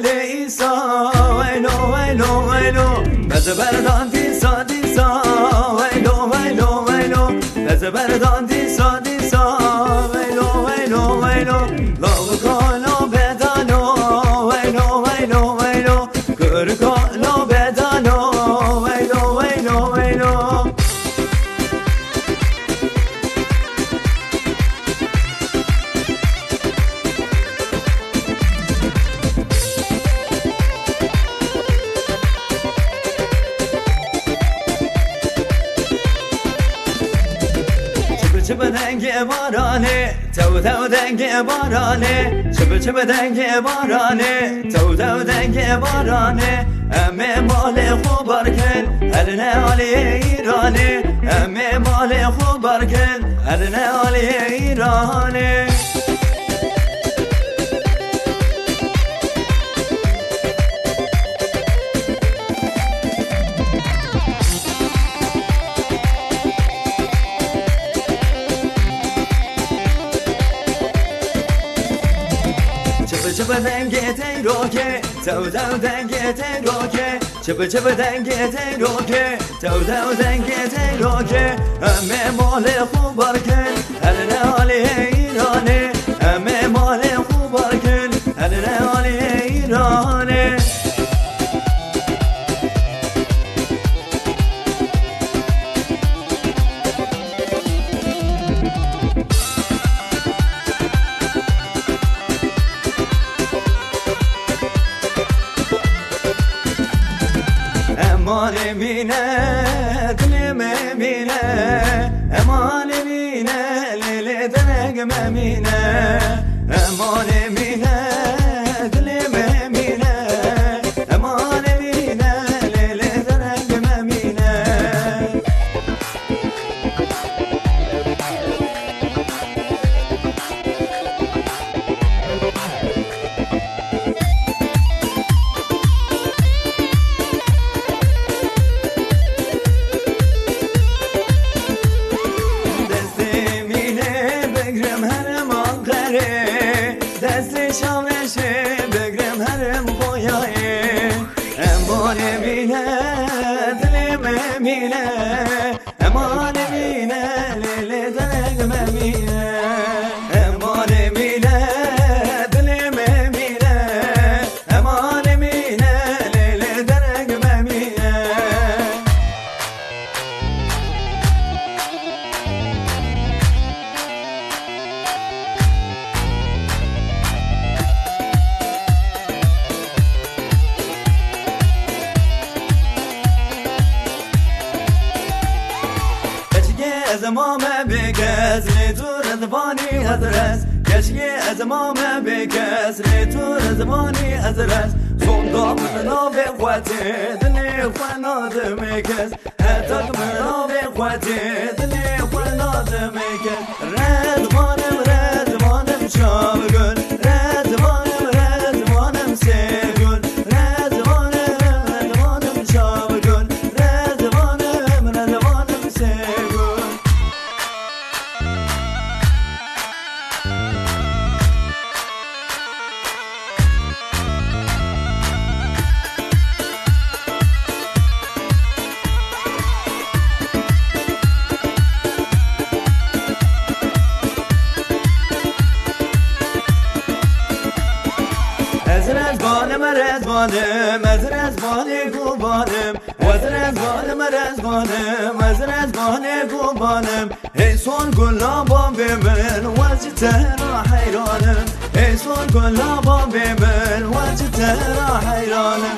ليسا ويلو ويلو ويلو بزبردان ديسا ديسا ويلو ويلو ويلو بزبردان ديسا ديسا ويلو ويلو ويلو لو كانوا بدانو ويلو ويلو ويلو كركانوا بدانو ويلو ويلو ويلو çıbı denge barane tev denge barane çıbı denge barane tev denge barane emme male xubarken eline aliye irane emme male xubarken eline aliye irane çıbı denge teyroke tev denge teyroke çıbı denge teyroke tev denge teyroke emme male xubarken eline aliye irane emme male xubarken eline aliye irane Eman emine, dilim emine Eman emine, lele denegim emine Eman emine, dilim emine Eman emine, lele denegim emine şavreşe begrem herem boyayı eman emine dilim emine eman emine lele denegim emine eman emine dilim emine eman emine lele denegim emine زمامه بکس لیتور زبانی ازرس کشی زمامه بکس لیتور زبانی ازرس sonda mına ve kwati dini kwana demekes hatak mına ve kwati dini kwana demekes rezmanım rezmanım şavgül rezmanım rezmanım sevgül rezmanım rezmanım şavgül rezmanım rezmanım sevgül Rezbanım, ezrezbani kubanım Ezrezbanım, rezbanım, ezrezbani kubanım Ey son gullabam bimin, vecitera hayranım Ey son gullabam bimin, vecitera hayranım